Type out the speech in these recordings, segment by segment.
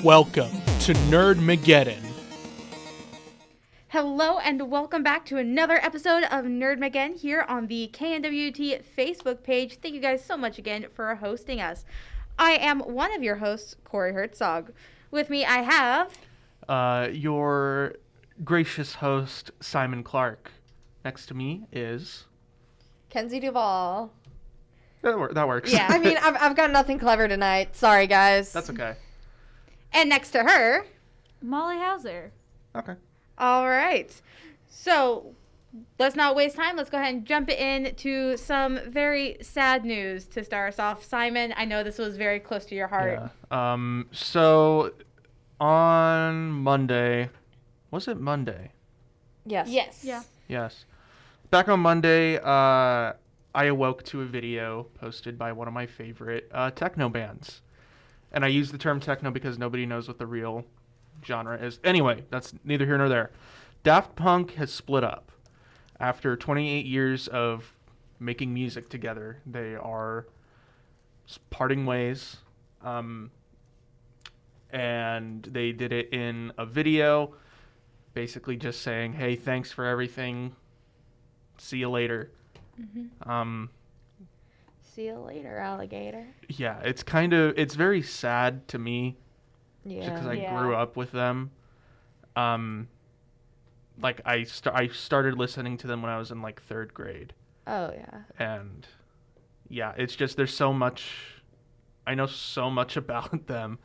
Welcome to Nerdmageddon. Hello and welcome back to another episode of Nerdmageddon here on the KNWT Facebook page. Thank you guys so much again for hosting us. I am one of your hosts, Corey Herzog. With me I have... your gracious host, Simon Clark. Next to me is... Kenzie Duvall. That works. Yeah. I mean, I've got nothing clever tonight. Sorry, guys. That's okay. And next to her... Molly Hauser. Okay. All right. So, let's not waste time. Let's go ahead and jump into some very sad news to start us off. Simon, I know this was very close to your heart. Yeah. So, on Monday... Was it Monday? Yes. Yes. Yeah. Yes. Back on Monday, I awoke to a video posted by one of my favorite techno bands. And I use the term techno because nobody knows what the real genre is. Anyway, that's neither here nor there. Daft Punk has split up. After 28 years of making music together, they are parting ways. And they did it in a video, basically just saying, hey, thanks for everything. See you later. Mm-hmm. See you later, alligator. Yeah, it's very sad to me. Yeah. Just because I grew up with them. Like I started listening to them when I was in like third grade. Oh, yeah. And yeah, it's just there's so much. I know so much about them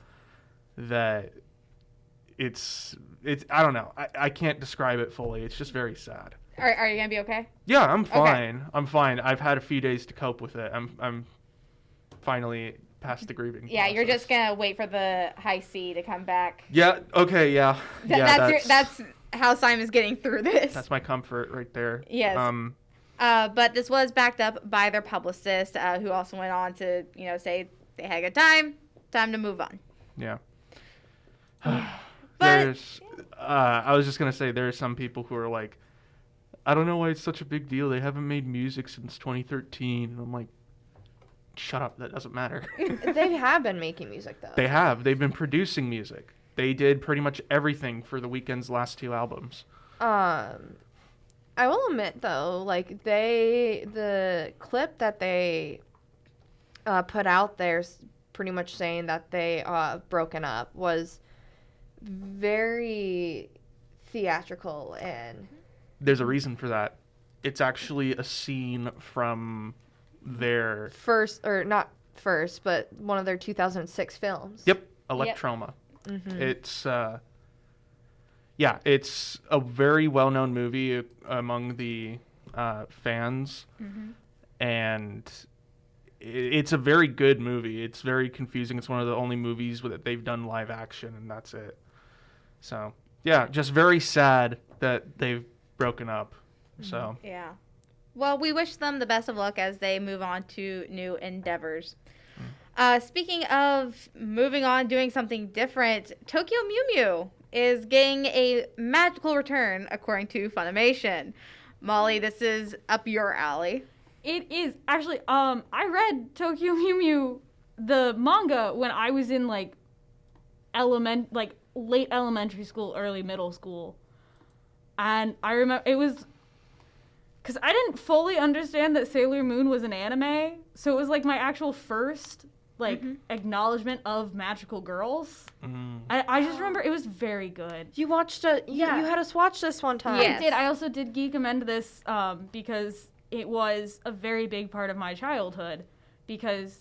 that it's I don't know. I can't describe it fully. It's just very sad. Are you going to be okay? Yeah, I'm fine. Okay. I'm fine. I've had a few days to cope with it. I'm finally past the grieving Yeah, you're process. just going to wait for the high C to come back. Yeah, okay, yeah. That's how Simon's getting through this. That's my comfort right there. Yes. But this was backed up by their publicist, who also went on to, say they had a good time to move on. Yeah. But I was just going to say there are some people who are like, I don't know why it's such a big deal. They haven't made music since 2013. And I'm like, shut up. That doesn't matter. They have been making music, though. They have. They've been producing music. They did pretty much everything for The Weeknd's last two albums. I will admit, though, like, the clip that they put out there pretty much saying that they broken up was very theatrical and... There's a reason for that. It's actually a scene from their... not first, but one of their 2006 films. Yep, Electroma. Yep. Mm-hmm. It's a very well-known movie among the fans, and it's a very good movie. It's very confusing. It's one of the only movies that they've done live action, and that's it. So, yeah, just very sad that they've broken up. So yeah. Well, we wish them the best of luck as they move on to new endeavors. Speaking of moving on, doing something different, Tokyo Mew Mew is getting a magical return, according to Funimation. Molly, this is up your alley. It is. Actually, I read Tokyo Mew Mew, the manga, when I was in, late elementary school, early middle school. And I remember it was... Because I didn't fully understand that Sailor Moon was an anime, so it was, my actual first... acknowledgement of magical girls. I just remember it was very good. You watched it. Yeah. You had us watch this one time. Yes. I did. I also did geek amend this because it was a very big part of my childhood. Because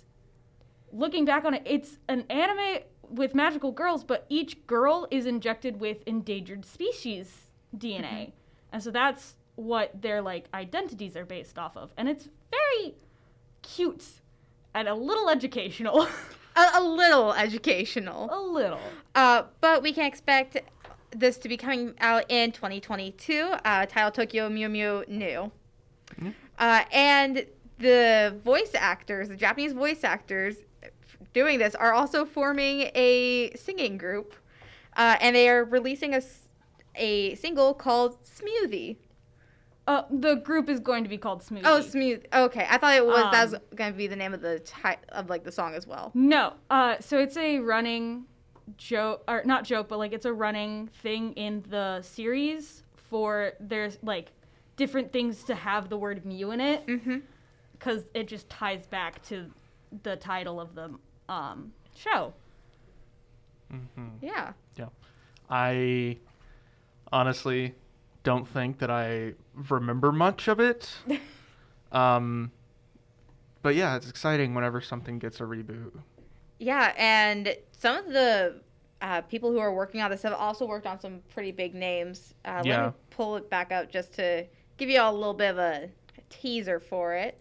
looking back on it, it's an anime with magical girls, but each girl is injected with endangered species DNA. And so that's what their identities are based off of. And it's very cute. And a little educational. A little educational. A little. But we can expect this to be coming out in 2022, titled Tokyo Mew Mew New. And the Japanese voice actors doing this are also forming a singing group. And they are releasing a single called Smoothie. The group is going to be called Smoothie. Oh, Smooth. Okay, I thought that was going to be the name of the the song as well. No. So it's a running joke, or not joke, but like it's a running thing in the series for there's like different things to have the word Mew in it, because it just ties back to the title of the show. Yeah. Yeah. I honestly don't think that I remember much of it. But yeah, it's exciting whenever something gets a reboot. Yeah, and some of the people who are working on this have also worked on some pretty big names. Let me pull it back up just to give you all a little bit of a teaser for it.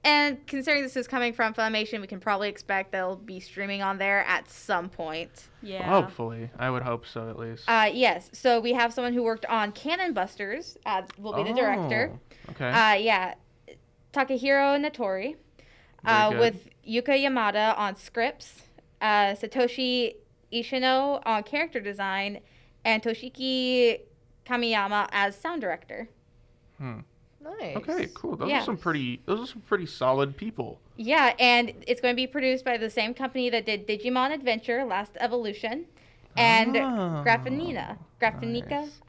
And considering this is coming from Funimation, we can probably expect they'll be streaming on there at some point. Yeah. Hopefully. I would hope so, at least. Yes. So we have someone who worked on Cannon Busters, will be the director. Okay. Yeah. Takahiro Natori. With Yuka Yamada on scripts, Satoshi Ishino on character design, and Toshiki Kamiyama as sound director. Nice. Okay, cool. Those are some pretty solid people. Yeah, and it's going to be produced by the same company that did Digimon Adventure, Last Evolution, and Graphinica. Nice.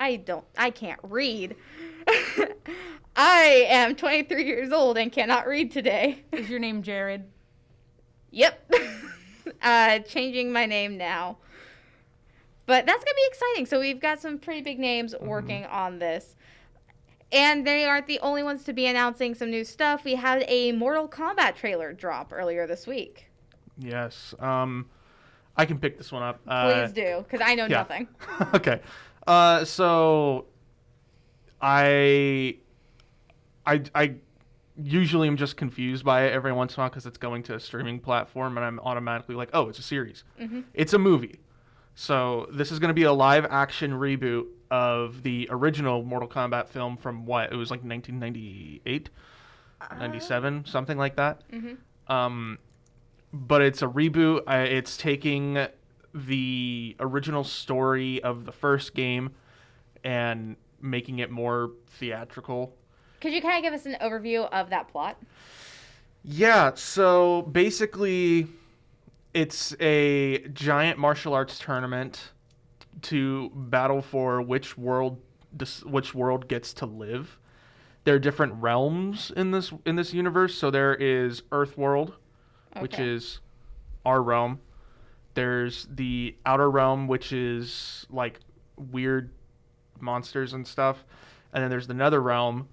I can't read. I am 23 years old and cannot read today. Is your name Jared? Yep. Changing my name now. But that's going to be exciting. So we've got some pretty big names working on this. And they aren't the only ones to be announcing some new stuff. We had a Mortal Kombat trailer drop earlier this week. Yes. I can pick this one up. Please do, because I know nothing. Okay. So I usually am just confused by it every once in a while because it's going to a streaming platform and I'm automatically like, oh, it's a series. It's a movie. So this is going to be a live action reboot of the original Mortal Kombat film from what? It was like 1998, 97, something like that. But it's a reboot. It's taking the original story of the first game and making it more theatrical. Could you kind of give us an overview of that plot? Yeah, so basically it's a giant martial arts tournament to battle for which world gets to live. There are different realms in this universe. So there is Earth World, which is our realm. There's the Outer Realm, which is like weird monsters and stuff. And then there's the Nether Realm,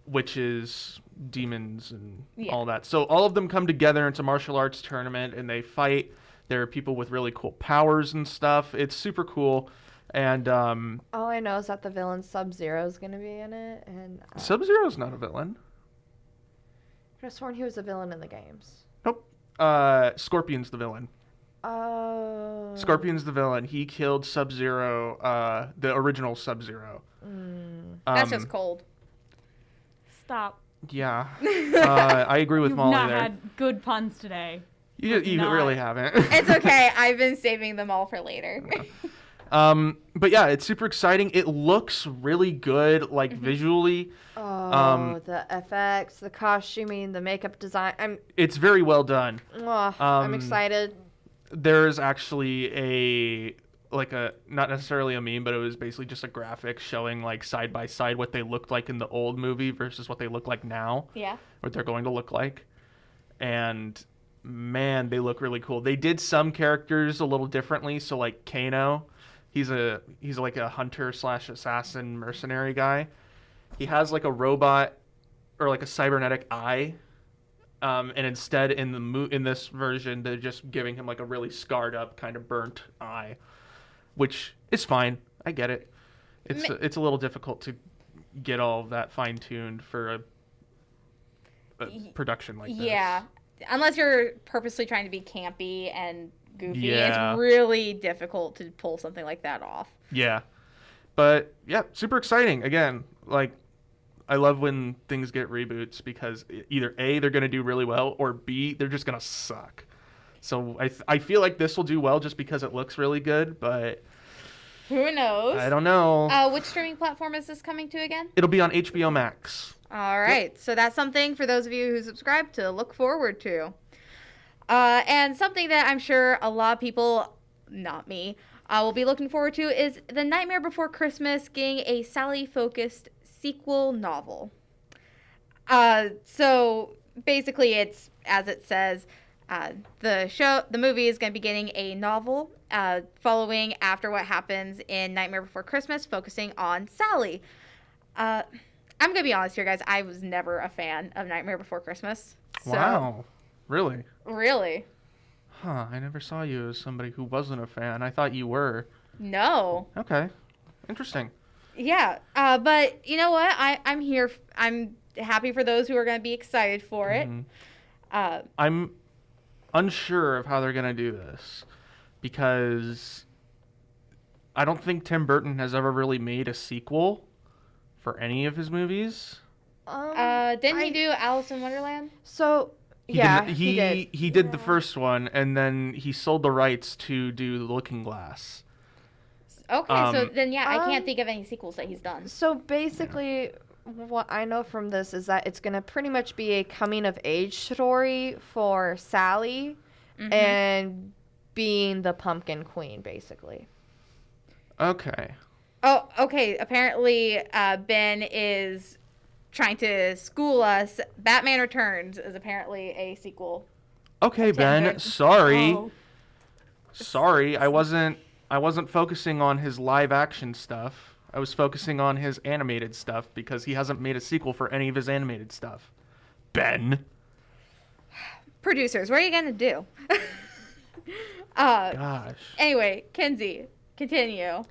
which is demons and all that. So all of them come together into a martial arts tournament and they fight. There are people with really cool powers and stuff. It's super cool. And all I know is that the villain Sub-Zero is going to be in it. And Sub-Zero's not a villain. I could have sworn he was a villain in the games. Nope. Scorpion's the villain. Oh. Scorpion's the villain. He killed Sub-Zero, the original Sub-Zero. That's just cold. Stop. Yeah. I agree with You've Molly not there. had good puns today. You really haven't. It's okay. I've been saving them all for later. But yeah, it's super exciting. It looks really good, like visually. Oh, the FX, the costuming, the makeup design. It's very well done. I'm excited. There's actually not necessarily a meme, but it was basically just a graphic showing like side by side what they looked like in the old movie versus what they look like now. Yeah. What they're going to look like. And man, they look really cool. They did some characters a little differently. So like Kano, he's like a hunter / assassin mercenary guy. He has like a robot or like a cybernetic eye. And instead in this version, they're just giving him like a really scarred up kind of burnt eye, which is fine. I get it. It's a little difficult to get all of that fine tuned for a production like this. Yeah. Unless you're purposely trying to be campy and goofy, Yeah. it's really difficult to pull something like that off. Yeah. But yeah, super exciting. Again, like I love when things get reboots because either A, they're going to do really well, or B, they're just going to suck. So I feel like this will do well just because it looks really good, but who knows? I don't know. Which streaming platform is this coming to again? It'll be on HBO Max. All right. Yep. So that's something for those of you who subscribe to look forward to. And something that I'm sure a lot of people, not me, will be looking forward to is The Nightmare Before Christmas getting a Sally-focused sequel novel. So basically, it's as it says. The movie is going to be getting a novel following after what happens in Nightmare Before Christmas, focusing on Sally. I'm going to be honest here, guys. I was never a fan of Nightmare Before Christmas. So, Wow. Really? Really? Huh. I never saw you as somebody who wasn't a fan. I thought you were. No. Okay. Interesting. Yeah. But you know what? I'm here. I'm happy for those who are going to be excited for it. I'm unsure of how they're going to do this because I don't think Tim Burton has ever really made a sequel for any of his movies. Didn't he do Alice in Wonderland? So He yeah, did, he did. He did the first one, and then he sold the rights to do The Looking Glass. Okay, so then yeah, I can't think of any sequels that he's done. So basically, what I know from this is that it's going to pretty much be a coming of age story for Sally and being the pumpkin queen, basically. Okay. Oh, okay. Apparently, Ben is trying to school us. Batman Returns is apparently a sequel. Okay, Ben. Burton. Sorry. Oh. Sorry, I wasn't focusing on his live action stuff. I was focusing on his animated stuff because he hasn't made a sequel for any of his animated stuff. Ben. Producers, what are you going to do? Gosh. Anyway, Kenzie, continue.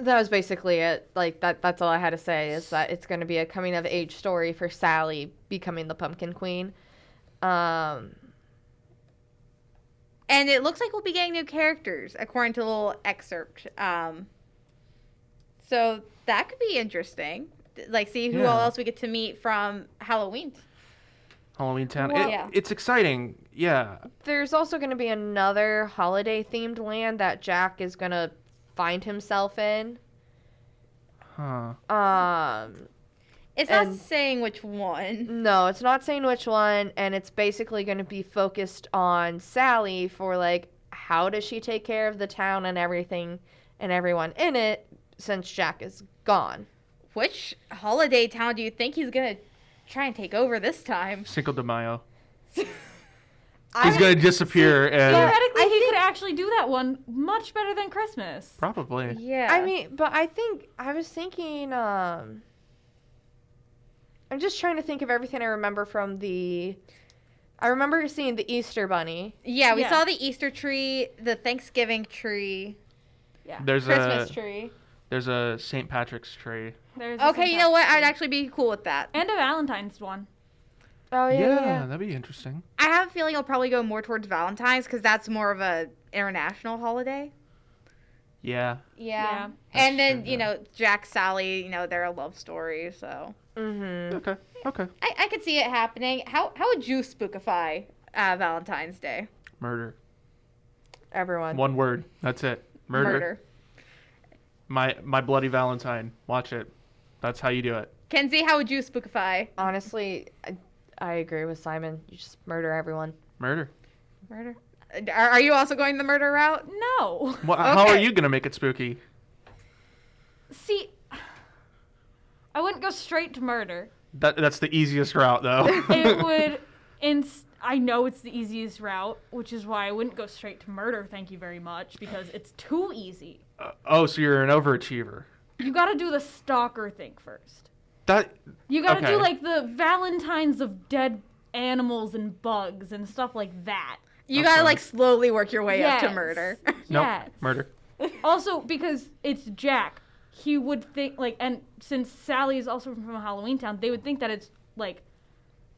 That was basically it. Like that's all I had to say is that it's going to be a coming of age story for Sally becoming the pumpkin queen. And it looks like we'll be getting new characters, according to a little excerpt. So that could be interesting. Like, see who all else we get to meet from Halloween. Halloween Town. Well, It's exciting. Yeah. There's also going to be another holiday themed land that Jack is going to find himself in. Huh. It's not saying which one. No, it's not saying which one, and it's basically going to be focused on Sally for, like, how does she take care of the town and everything and everyone in it since Jack is gone. Which holiday town do you think he's going to try and take over this time? Cinco de Mayo. I He's going to disappear and... Theoretically, he could actually do that one much better than Christmas. Probably. Yeah. I mean, but I was thinking, I'm just trying to think of everything I remember from I remember seeing the Easter Bunny. Yeah, we Yeah. saw the Easter tree, the Thanksgiving tree, Yeah. There's Christmas tree. There's a St. Patrick's tree. There's a Okay, you know what? I'd actually be cool with that. And a Valentine's one. Oh, yeah. That'd be interesting. I have a feeling it'll probably go more towards Valentine's because that's more of a international holiday. Yeah. Yeah. Yeah. And then, true, you yeah. know, Jack, Sally, you know, they're a love story, so. Mm-hmm. Okay. I could see it happening. How would you spookify Valentine's Day? Murder. Everyone. One word. That's it. Murder. My Bloody Valentine. Watch it. That's how you do it. Kenzie, how would you spookify? Honestly, I agree with Simon. You just murder everyone. Murder. Murder. Are you also going the murder route? No. How are Okay. you going to make it spooky? See, I wouldn't go straight to murder. That's the easiest route, though. It would, I know it's the easiest route, which is why I wouldn't go straight to murder, thank you very much, because it's too easy. So you're an overachiever. You gotta do the stalker thing first. That. You gotta Okay. do, like, the Valentines of dead animals and bugs and stuff like that. You Okay. gotta, like, slowly work your way up to Yes. murder. Nope. Yes. Murder. Also, because it's Jack, he would think, like, and since Sally is also from Halloween Town, they would think that it's, like,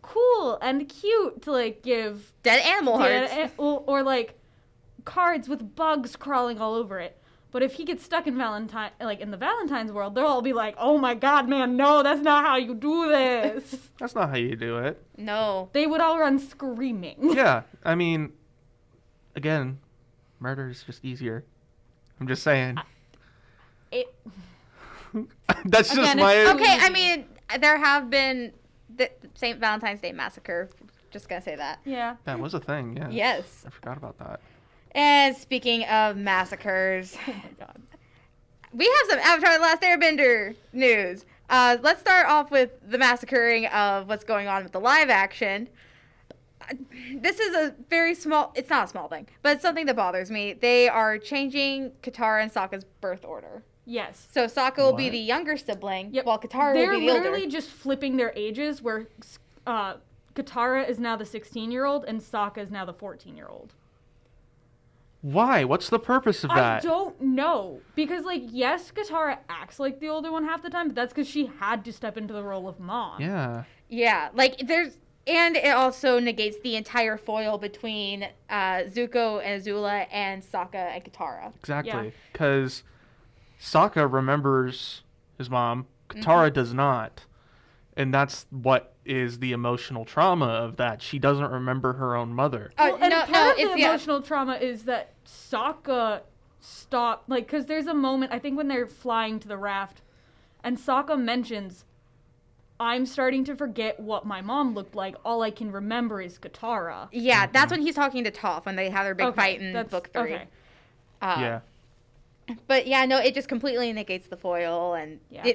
cool and cute to, like, give Dead animal hearts. or like cards with bugs crawling all over it. But if he gets stuck in in the Valentine's world, they'll all be like, "Oh my God, man, no, that's not how you do this." That's not how you do it. No. They would all run screaming. Yeah. I mean, again, murder is just easier. I'm just saying. That's just Again, my. it's- Okay, I mean, there have been the St. Valentine's Day Massacre Just gonna say that. Yeah. That was a thing, yeah. Yes. I forgot about that. And speaking of massacres, Oh my god. we have some Avatar: The Last Airbender news. Let's start off with the massacring of what's going on with the live action. This is a very small, it's not a small thing, but it's something that bothers me. They are changing Katara and Sokka's birth order. Yes. So Sokka will be What? the younger sibling, Yep. while Katara They're will be the literally older. just flipping their ages where Katara is now the 16-year-old and Sokka is now the 14-year-old. Why? What's the purpose of that? I don't know. Because, like, yes, Katara acts like the older one half the time, but that's because she had to step into the role of mom. Yeah. Yeah, like and it also negates the entire foil between Zuko and Azula and Sokka and Katara. Exactly. Because Sokka remembers his mom, Katara does not. And that's what is the emotional trauma of that. She doesn't remember her own mother. Well, and no, part of it's the emotional trauma is that Sokka stopped, like, because there's a moment, I think when they're flying to the raft, and Sokka mentions, I'm starting to forget what my mom looked like. All I can remember is Katara. Yeah, that's when he's talking to Toph when they have their big Okay, fight in that's- book 3. okay. Yeah. But yeah, no, it just completely negates the foil, and Yeah.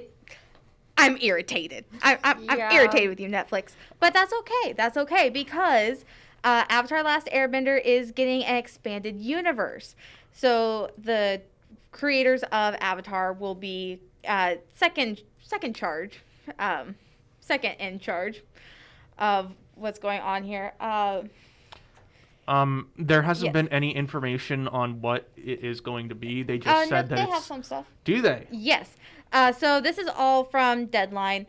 I'm irritated. I'm Yeah. irritated with you, Netflix. But that's okay. That's okay because Avatar: Last Airbender is getting an expanded universe. So the creators of Avatar will be second in charge of what's going on here. There hasn't Yes. been any information on what it is going to be. They just said no, that they have it's... some stuff. Do they? Yes. So this is all from Deadline.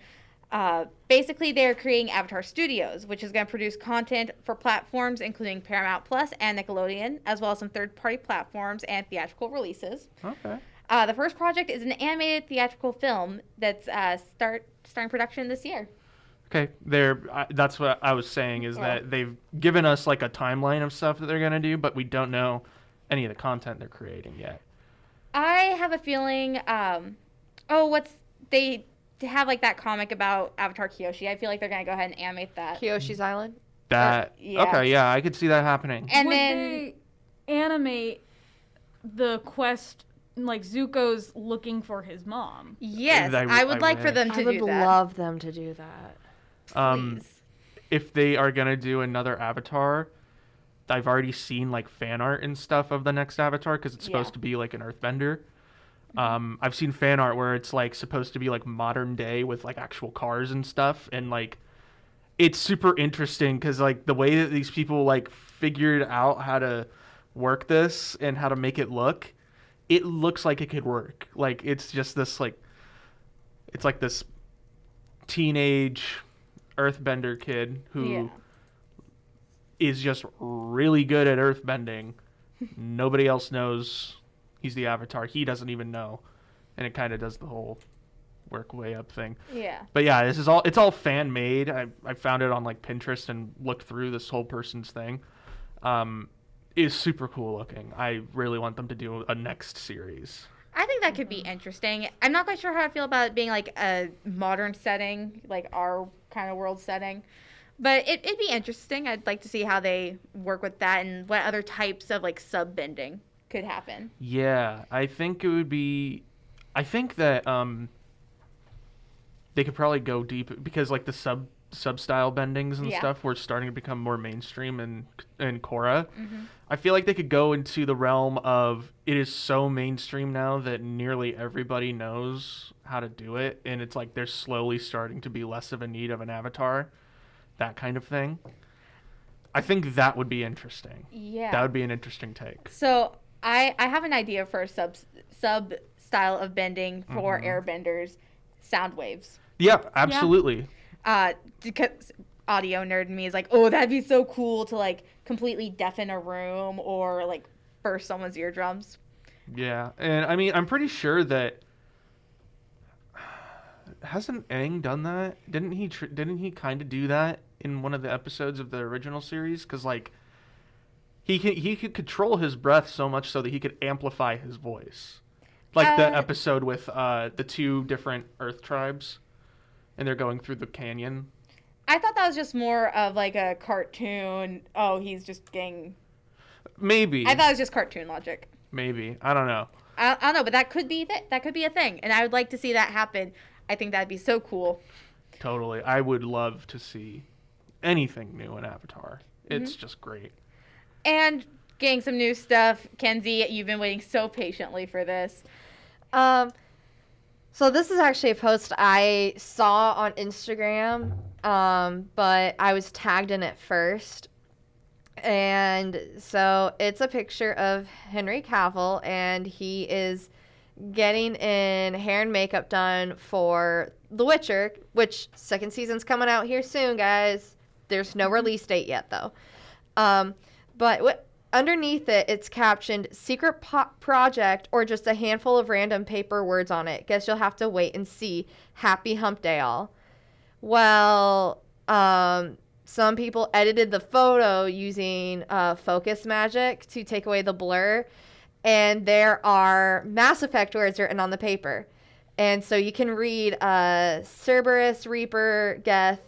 Basically, they're creating Avatar Studios, which is going to produce content for platforms including Paramount Plus and Nickelodeon, as well as some third-party platforms and theatrical releases. Okay. The first project is an animated theatrical film that's starting production this year. Okay, that's what I was saying, is that they've given us like a timeline of stuff that they're going to do, but we don't know any of the content they're creating yet. I have a feeling, they have like that comic about Avatar Kyoshi. I feel like they're going to go ahead and animate that. Kyoshi's Island. yeah. Okay, yeah, I could see that happening. And Would then they animate the quest, like Zuko's looking for his mom? yes, I I would like for wish. them to I would do that. love them to do that. Please. If they are going to do another Avatar, I've already seen like fan art and stuff of the next Avatar because it's supposed Yeah. to be like an Earthbender. I've seen fan art where it's like supposed to be like modern day with like actual cars and stuff, and like it's super interesting because like the way that these people like figured out how to work this and how to make it looks like it could work. Like it's just this like it's like this teenage Earthbender kid who is just really good at earthbending. Nobody else knows he's the Avatar. He doesn't even know, and it kind of does the whole work way up thing. Yeah. But yeah, it's all fan made. I found it on like Pinterest and looked through this whole person's thing. Is super cool looking. I really want them to do a next series. I think that could be interesting. I'm not quite sure how I feel about it being like a modern setting, like our kind of world setting. But it'd be interesting. I'd like to see how they work with that and what other types of like sub-bending could happen. Yeah, I think it would be. I think that they could probably go deep because like the sub style bendings and Yeah. stuff were starting to become more mainstream in Korra. I feel like they could go into the realm of it is so mainstream now that nearly everybody knows how to do it, and it's like they're slowly starting to be less of a need of an avatar, that kind of thing. I think that would be interesting. Yeah. That would be an interesting take. So I have an idea for a sub style of bending for airbenders, sound waves. Yeah, absolutely. Because audio nerd in me is like, oh, that'd be so cool to like completely deafen a room or like burst someone's eardrums. Yeah, and I mean, I'm pretty sure that hasn't Aang done that? Didn't he kind of do that in one of the episodes of the original series? Because like he could control his breath so much so that he could amplify his voice, like the episode with the two different Earth tribes, and they're going through the canyon. I thought that was just more of like a cartoon. Oh, he's just getting. Maybe. I thought it was just cartoon logic. Maybe. I don't know. I don't know, but that could be that could be a thing, and I would like to see that happen. I think that'd be so cool. Totally. I would love to see anything new in Avatar. It's just great. And getting some new stuff. Kenzie, you've been waiting so patiently for this. So this is actually a post I saw on Instagram, but I was tagged in it first. And so it's a picture of Henry Cavill, and he is getting in hair and makeup done for The Witcher, which second season's coming out here soon, guys. There's no release date yet, though. But underneath it, it's captioned secret project or just a handful of random paper words on it. Guess you'll have to wait and see. Happy hump day all. Well, some people edited the photo using focus magic to take away the blur. And there are Mass Effect words written on the paper. And so you can read Cerberus, Reaper, Geth,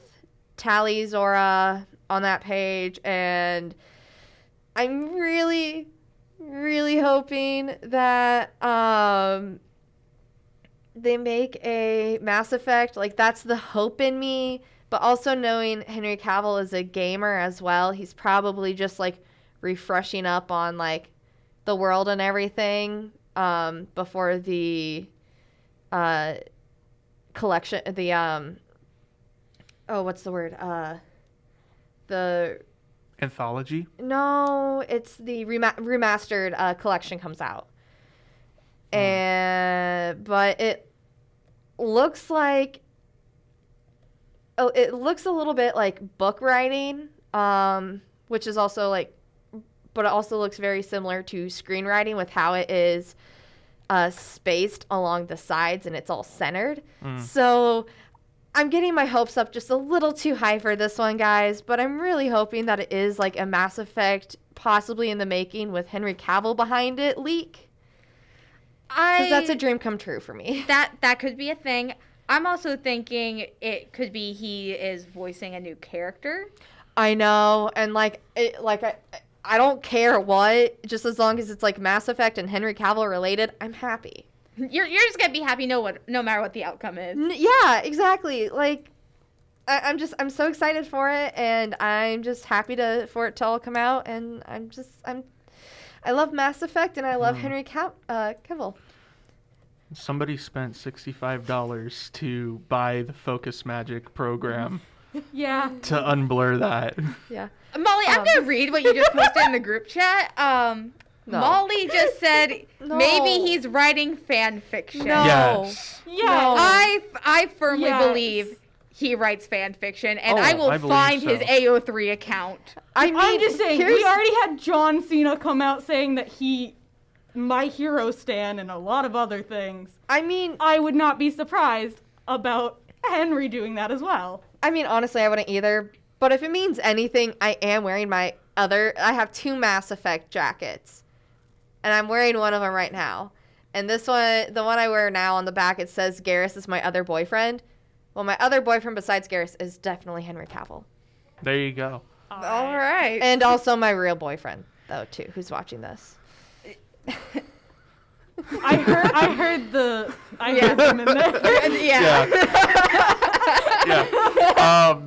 Tali, Zora on that page. And I'm really, really hoping that they make a Mass Effect. Like, that's the hope in me. But also knowing Henry Cavill is a gamer as well, he's probably just, like, refreshing up on, like, the world and everything before the collection, the, what's the word? The... Anthology? No, it's the remastered collection comes out. But it looks like... Oh, it looks a little bit like book writing, which is also like... But it also looks very similar to screenwriting with how it is spaced along the sides and it's all centered. So I'm getting my hopes up just a little too high for this one, guys. But I'm really hoping that it is like a Mass Effect, possibly in the making with Henry Cavill behind it leak. Because that's a dream come true for me. That could be a thing. I'm also thinking it could be he is voicing a new character. I know, and I don't care what, just as long as it's like Mass Effect and Henry Cavill related, I'm happy. You're just gonna be happy no matter what the outcome is. Yeah, exactly. Like, I'm so excited for it, and I'm just happy for it to all come out, and I love Mass Effect, and I love Henry Cavill. Somebody spent $65 to buy the Focus Magic program. Yeah. To unblur that. Yeah. Molly, I'm gonna read what you just posted in the group chat. No. Molly just said No. maybe he's writing fan fiction. No. Yes. Yeah. No. I firmly Yes. believe he writes fan fiction, and Oh, I will I believe find so. his AO3 account. I mean, I'm just saying, we already had John Cena come out saying that My Hero stan and a lot of other things. I would not be surprised about Henry doing that as well. Honestly, I wouldn't either. But if it means anything, I am wearing I have 2 Mass Effect jackets. And I'm wearing one of them right now. And this one, the one I wear now on the back, it says Garrus is my other boyfriend. Well, my other boyfriend besides Garrus is definitely Henry Cavill. There you go. All right. And also my real boyfriend, though, too, who's watching this. I heard them in there. Yeah. Yeah.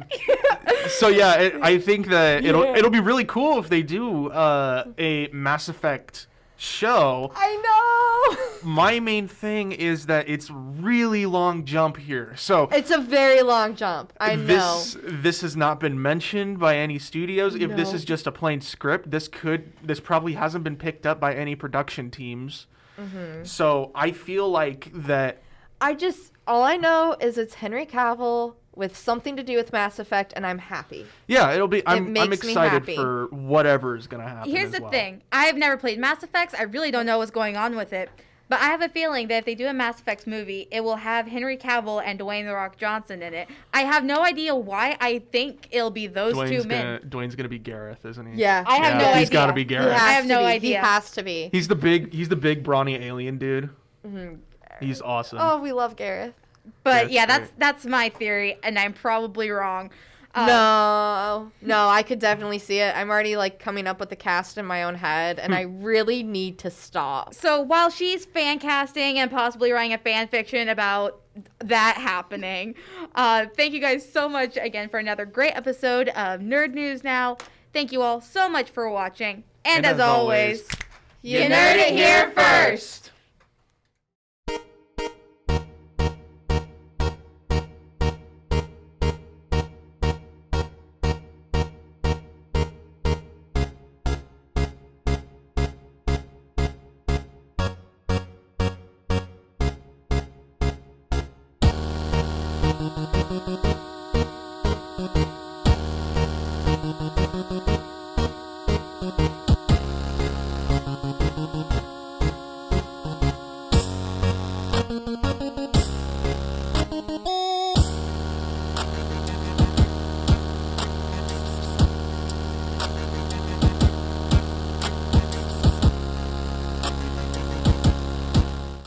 So yeah, I think that it'll be really cool if they do a Mass Effect show. I know. My main thing is that it's really long jump here. So It's a very long jump. I know. This has not been mentioned by any studios. If this No. is just a plain script, this probably hasn't been picked up by any production teams. So I feel like that. All I know is it's Henry Cavill with something to do with Mass Effect, and I'm happy. Yeah, it'll be. I'm makes me excited happy. for whatever is gonna happen. Here's as the well. thing. I have never played Mass Effects. I really don't know what's going on with it. But I have a feeling that if they do a Mass Effects movie, it will have Henry Cavill and Dwayne The Rock Johnson in it. I have no idea why. I think it'll be those two men. Dwayne's gonna be Gareth, isn't he? Yeah. I have no idea. He's gotta be Gareth. I have no He idea. has to be. He's the big brawny alien dude. He's awesome. Oh, we love Gareth. But That's yeah, great. that's my theory, and I'm probably wrong. No, I could definitely see it. I'm already like coming up with the cast in my own head, and I really need to stop. So while she's fan casting and possibly writing a fan fiction about that happening, thank you guys so much again for another great episode of Nerd News Now. Thank you all so much for watching, and as always, you nerd it here first.